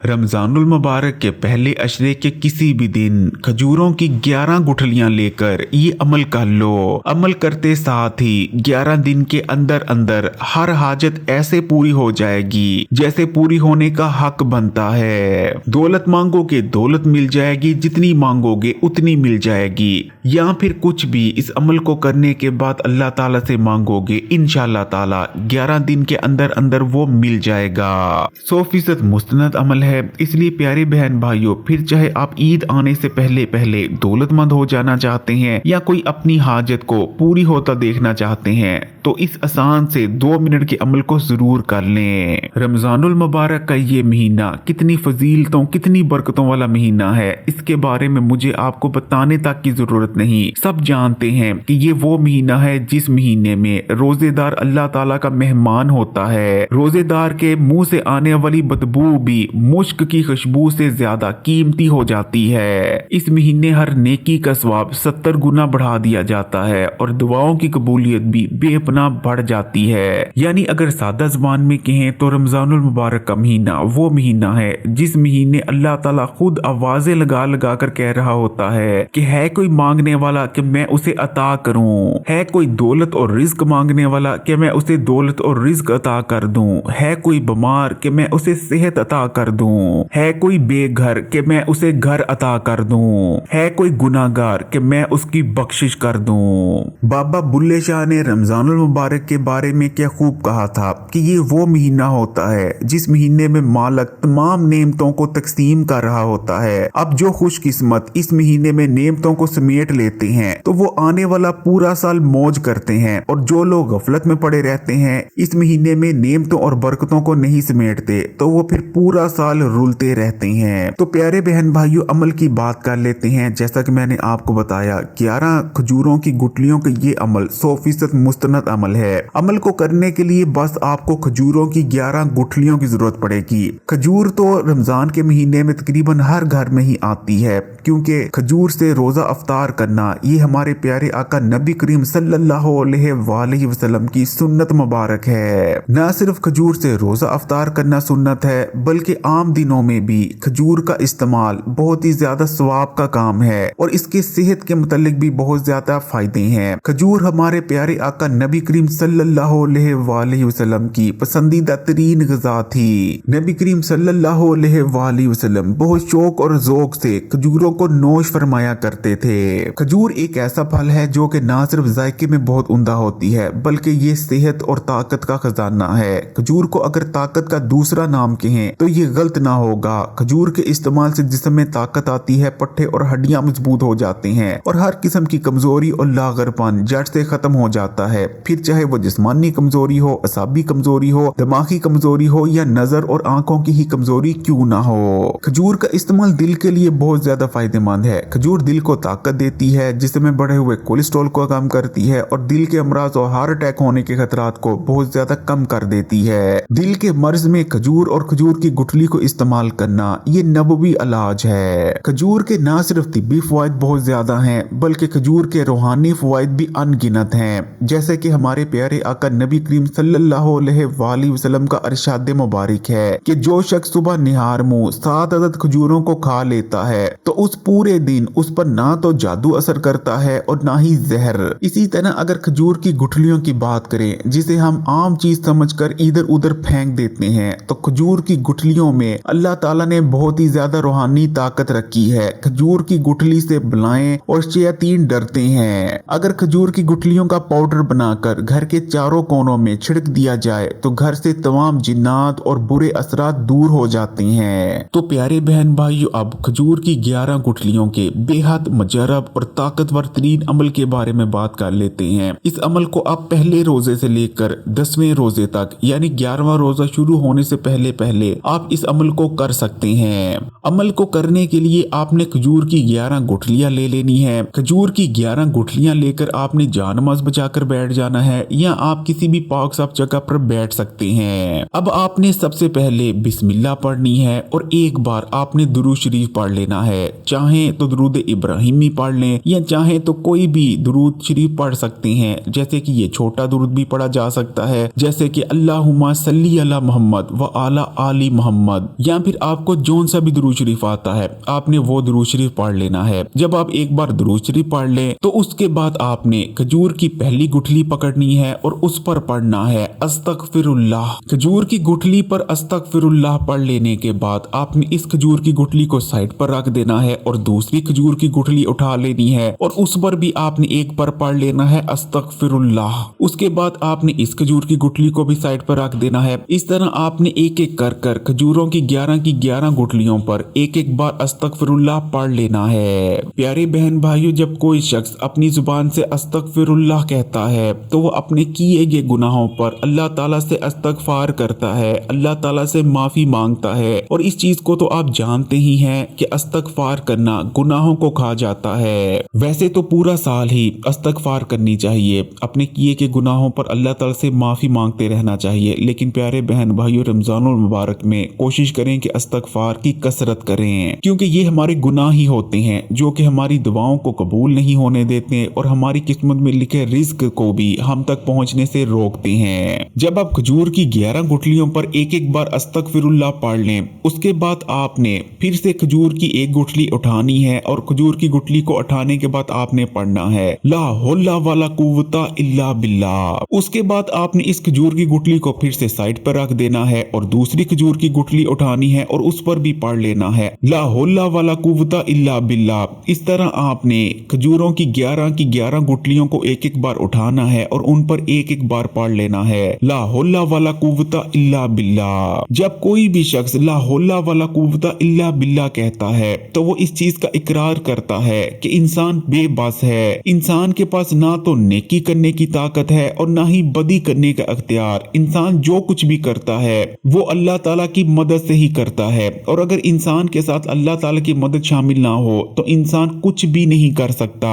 रमजानुल मुबारक के पहले अशरे के किसी भी दिन खजूरों की 11 गुठलियां लेकर ये अमल कर लो। अमल करते साथ ही 11 दिन के अंदर अंदर हर हाजत ऐसे पूरी हो जाएगी जैसे पूरी होने का हक बनता है। दौलत मांगोगे दौलत मिल जाएगी, जितनी मांगोगे उतनी मिल जाएगी। या फिर कुछ भी इस अमल को करने के बाद अल्लाह ताला से मांगोगे, इंशाअल्लाह ताला 11 दिन के अंदर अंदर वो मिल जाएगा। 100% मुस्तनद अमल है, इसलिए प्यारे बहन भाइयों, फिर चाहे आप ईद आने से पहले पहले दौलतमंद हो जाना चाहते हैं या कोई अपनी हाजत को पूरी होता देखना चाहते हैं, तो इस आसान से 2 मिनट के अमल को जरूर कर लें। रमजानुल मुबारक का ये महीना कितनी फजीलतों कितनी बरकतों वाला महीना है, इसके बारे में मुझे आपको बताने तक की जरूरत नहीं। सब जानते हैं कि ये वो महीना है जिस महीने में रोजेदार अल्लाह ताला का मेहमान होता है। रोजेदार के मुंह से आने वाली बदबू भी मुश्क की खुशबू से ज्यादा कीमती हो जाती है। इस महीने हर नेकी का सवाब 70 गुना बढ़ा दिया जाता है और दुआओं की कबूलियत भी बेपनाह बढ़ जाती है। यानी अगर सादा जुबान में कहें तो रमजानुल मुबारक का महीना वो महीना है जिस महीने अल्लाह ताला खुद आवाजें लगा लगा कर कह रहा होता है कि है कोई मांगने वाला कि मैं उसे अता करूं, है कोई दौलत और रिज्क मांगने वाला कि मैं उसे दौलत और रिज्क अता कर दूं, है कोई बीमार कि मैं उसे सेहत अता कर दूं, है कोई बेघर कि मैं उसे घर अता कर दूं, है कोई गुनाहगार कि मैं उसकी बख्शिश कर दूं। बाबा बुल्ले शाह ने रमजानुल मुबारक के बारे में क्या खूब कहा था कि ये वो महीना होता है जिस महीने में मालिक तमाम नेमतों को तकसीम कर रहा होता है। अब जो खुशकिस्मत इस महीने में नेमतों को समेट लेते हैं तो वो आने वाला पूरा साल मौज करते हैं, और जो लोग गफलत में पड़े रहते हैं इस महीने में नेमतों और बरकतों को नहीं समेटते तो वो फिर पूरा साल रुलते रहते हैं। तो प्यारे बहन भाइयों, अमल की बात कर लेते हैं। जैसा कि मैंने आपको बताया 11 खजूरों की गुठलियों का ये अमल 100% मुस्तनद अमल है। अमल को करने के लिए बस आपको खजूरों की 11 गुठलियों की जरूरत पड़ेगी। खजूर तो रमजान के महीने में तकरीबन हर घर में ही आती है, क्योंकि खजूर से रोजा अफ्तार करना ये हमारे प्यारे आका नबी करीम सल्लल्लाहु अलैहि वसल्लम की सुन्नत मुबारक है। न सिर्फ खजूर से रोजा अफ्तार करना सुन्नत है, बल्कि आम दिनों में भी खजूर का इस्तेमाल बहुत ही ज्यादा सवाब का काम है और इसके सेहत के मुतालिक भी बहुत ज्यादा फायदे हैं। खजूर हमारे प्यारे आका नबी करीम सल्लल्लाहु अलैहि वसल्लम की पसंदीदा तरीन ग़िज़ा थी। नबी करीम सल्लल्लाहु अलैहि वसल्लम बहुत शौक और ज़ौक़ से खजूरों को नोश फरमाया करते थे। खजूर एक ऐसा फल है जो कि ना सिर्फ जायके में बहुत उम्दा होती है, बल्कि ये सेहत और ताकत का खजाना है। खजूर को अगर ताकत का दूसरा नाम कहें तो ये गलत ना होगा। खजूर के इस्तेमाल से जिस्म में ताकत आती है, पट्टे और हड्डियां मजबूत हो जाते हैं और हर किस्म की कमजोरी और लागरपन जड़ से खत्म हो जाता है। फिर चाहे वो जिस्मानी कमजोरी हो, असाबी कमजोरी हो, दिमागी कमजोरी हो या नजर और आंखों की ही कमजोरी क्यों ना हो। खजूर का इस्तेमाल दिल के लिए बहुत ज्यादा फायदेमंद है। खजूर दिल को ताकत देती है, जिसमें बढ़े हुए कोलेस्ट्रॉल को कम करती है और दिल के अमराज और हार्ट अटैक होने के खतरात को बहुत ज्यादा कम कर देती है। दिल के मर्ज में खजूर और खजूर की गुठली को इस्तेमाल करना ये नबवी इलाज है। खजूर के न सिर्फ तिब्बी फवायद बहुत ज्यादा हैं, बल्कि खजूर के रूहानी फवायद भी अनगिनत हैं। जैसे कि हमारे प्यारे आका नबी करीम सल्लल्लाहु अलैहि वसल्लम का इरशाद मुबारक है कि जो शख्स सुबह निहार मुंह 7 अदद खजूरों को खा लेता है तो उस पूरे दिन उस पर ना तो जादू असर करता है और ना ही जहर। इसी तरह अगर खजूर की गुठलियों की बात करें, जिसे हम आम चीज समझकर इधर उधर फेंक देते हैं, तो खजूर की गुठलियों में अल्लाह ताला ने बहुत ही ज्यादा रूहानी ताकत रखी है। खजूर की गुठली से बलाएं और शयातीन डरते हैं। अगर खजूर की गुठलियों का पाउडर बनाकर घर के चारों कोनों में छिड़क दिया जाए तो घर से तमाम जिन्नात और बुरे असरात दूर हो जाते हैं। तो प्यारे बहन भाइयों, अब खजूर की 11 गुठलियों के बेहद मुजरब और ताकतवर तरीन अमल के बारे में बात कर लेते हैं। इस अमल को आप पहले रोजे से लेकर 10वें रोजे तक यानी 11वां रोजा शुरू होने से पहले पहले आप इस अमल को कर सकते हैं। अमल को करने के लिए आपने खजूर की 11 गुठलियां ले लेनी है। खजूर की 11 गुठलियां लेकर आपने जानमाज बचाकर बैठ जाना है, या आप किसी भी पाक साफ जगह पर बैठ सकते हैं। अब आपने सबसे पहले बिस्मिल्लाह पढ़नी है और एक बार आपने दुरूद शरीफ पढ़ लेना है। चाहे तो दुरूद इब्राहिमी पढ़ लें या चाहे तो कोई भी दुरूद शरीफ पढ़ सकते हैं। जैसे कि ये छोटा दुरूद भी पढ़ा जा सकता है, जैसे कि अल्लाहुम्मा सल्ली अला मोहम्मद व आला आली मोहम्मद। बाद या फिर आपको जौन सा भी दुरूद शरीफ आता है आपने वो दुरूद शरीफ पढ़ लेना है। जब आप एक बार दुरूद शरीफ पढ़ ले तो उसके बाद आपने खजूर की पहली गुठली पकड़नी है और उस पर पढ़ना है अस्तगफिरुल्लाह। खजूर की गुठली पर अस्तगफिरुल्लाह पढ़ लेने के बाद आपने इस खजूर की गुठली को साइड पर रख देना है और दूसरी खजूर की गुठली उठा लेनी है और उस पर भी आपने एक बार पढ़ लेना है अस्तगफिरुल्लाह। उसके बाद आपने इस खजूर की गुठली को भी साइड पर रख देना है। इस तरह आपने एक एक कर कर खजूरों की 11 गुठलियों पर एक एक बार अस्तगफिरुल्लाह पढ़ लेना है। प्यारे बहन भाइयों, जब कोई शख्स अपनी जुबान से अस्तगफिरुल्लाह कहता है तो वो अपने किए गए गुनाहों पर अल्लाह ताला से इस्तगफार करता है, अल्लाह ताला से माफी मांगता है। और इस चीज को तो आप जानते ही हैं कि इस्तगफार करना गुनाहों को खा जाता है। वैसे तो पूरा साल ही इस्तगफार करनी चाहिए, अपने किए के गुनाहों पर अल्लाह ताला से माफी मांगते रहना चाहिए, लेकिन प्यारे बहन भाइयों रमजानुल मुबारक में कोशिश करें कि इस्तगफार की कसरत करें, क्योंकि ये हमारे गुनाह ही होते हैं जो कि हमारी दुआओं को कबूल नहीं होने देते और हमारी किस्मत में लिखे रिज्क को भी हम तक पहुंचने से रोकते हैं। जब आप खजूर की 11 गुठलियों पर एक एक बार अस्तगफिरुल्लाह पढ़ लें, उसके बाद आपने फिर से खजूर की एक गुठली उठानी है और खजूर की गुठली को उठाने के बाद आपने पढ़ना है ला हौला वाला कुव्वता इल्ला बिल्लाह। उसके बाद आपने इस खजूर की गुठली को फिर से साइड पर रख देना है और दूसरी खजूर की गुठली उठानी है और उस पर भी पढ़ लेना है ला हौला वाला कुव्वता इल्ला बिल्लाह। इस तरह आपने खजूरों की 11 गुठलियों को एक एक बार उठाना है और उन पर एक एक बार पढ़ लेना है ला हौला वाला कुव्वता इल्ला बिल्लाह। जब कोई भी शख्स ला हौला वाला कुव्वता इल्ला बिल्लाह कहता है तो वो इस चीज का इकरार करता है कि इंसान बेबस है, इंसान के पास ना तो नेकी करने की ताकत है और ना ही बदी करने का अख्तियार। इंसान जो कुछ भी करता है वो अल्लाह ताला की मदद से ही करता है और अगर इंसान के साथ अल्लाह ताला की मदद शामिल ना हो तो इंसान कुछ भी नहीं कर सकता।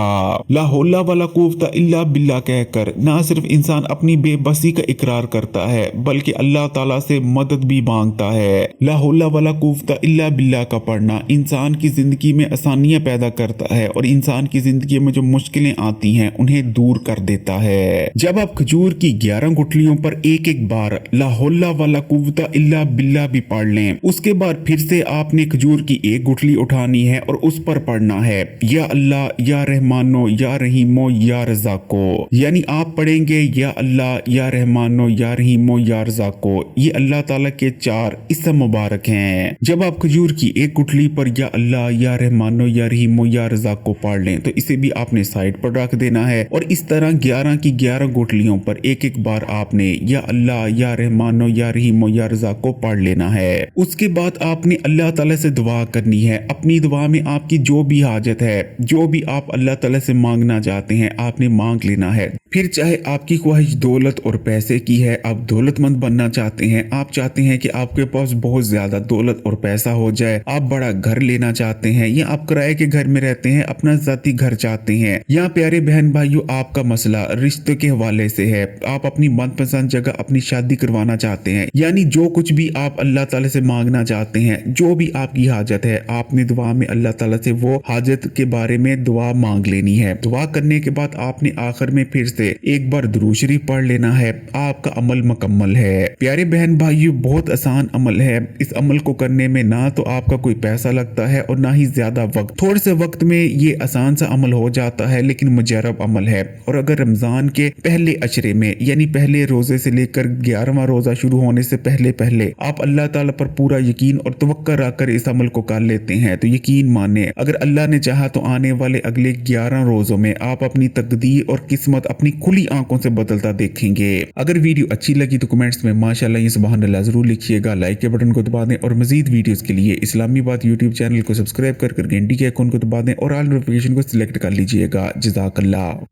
ला हौला वाला कुव्वता इल्ला बिल्लाह कहकर ना सिर्फ इंसान अपनी बेबसी का इकरार करता है बल्कि अल्लाह ताला से मदद भी मांगता है। ला हौला वाला कुव्वता इल्ला बिल्लाह का पढ़ना इंसान की जिंदगी में आसानियां पैदा करता है और इंसान की जिंदगी में जो मुश्किलें आती हैं उन्हें दूर कर देता है। जब आप खजूर की 11 गुठलियों पर एक एक बार ला हौला वाला कुव्वता इल्ला बिल्लाह भी पढ़ लें, उसके बाद फिर से आपने खजूर की एक गुठली उठानी है और उस पर पढ़ना है या अल्लाह या रहमानो या रहीमो या रज़ाको। यानी आप पढ़ेंगे या अल्लाह या रहमानो या रहीमो या रज़ाको। ये अल्लाह ताला के 4 इस्म मुबारक हैं। जब आप खजूर की एक गुठली पर या अल्लाह या रहमानो या रहीमो या रज़ाको पढ़ लें तो इसे भी आपने साइड पर रख देना है और इस तरह 11 गुठलियों पर एक एक बार आपने या अल्लाह या रहमानो या रहीमो या रज़ाको पढ़ लेना है। उसके बाद आपने अल्लाह ताला से दुआ करनी है। अपनी दुआ में आपकी जो भी हाजत है, जो भी आप अल्लाह ताला से मांगना चाहते हैं आपने मांग लेना है। फिर चाहे आपकी ख्वाहिश दौलत और पैसे की है, आप दौलतमंद बनना चाहते हैं, आप चाहते हैं कि आपके पास बहुत ज्यादा दौलत और पैसा हो जाए, आप बड़ा घर लेना चाहते हैं या आप किराए के घर में रहते हैं, अपना जाती घर चाहते हैं, या प्यारे बहन भाइयों आपका मसला रिश्ते के हवाले से है, आप अपनी मनपसंद जगह अपनी शादी करवाना चाहते हैं, यानी जो कुछ भी आप अल्लाह ताला से मांगना चाहते हैं, जो भी आपकी हाजत है, आपने दुआ में अल्लाह ताला से वो हाजत के बारे में दुआ मांग लेनी है। दुआ करने के बाद आपने आखिर में फिर से एक बार दुरूद शरीफ पढ़ लेना है, आपका अमल मुकम्मल है। प्यारे बहन भाइयों बहुत आसान अमल है। इस अमल को करने में ना तो आपका कोई पैसा लगता है और ना ही ज्यादा वक्त, थोड़े से वक्त में ये आसान सा अमल हो जाता है, लेकिन मुजर्रब अमल है। और अगर रमजान के पहले अशरे में यानी पहले रोजे से लेकर 11वां रोजा शुरू होने से पहले पहले आप अल्लाह ताला पर पूरा यकीन और तवक्कुल रखकर इस अमल को कर लेते हैं तो यकीन माने अगर अल्लाह ने चाहा तो आने वाले अगले 11 रोजों में आप अपनी तकदीर और किस्मत अपनी खुली आंखों से बदलता देखेंगे। अगर वीडियो अच्छी लगी तो कमेंट्स में माशाल्लाह या सुभान अल्लाह जरूर लिखिएगा, लाइक के बटन को दबा दें और मजीद वीडियोस के लिए इस्लामी बात यूट्यूब चैनल को सब्सक्राइब कर घंटी के आइकन को दबा दें और ऑल नोटिफिकेशन को सिलेक्ट कर लीजिएगा। जज़ाकल्लाह।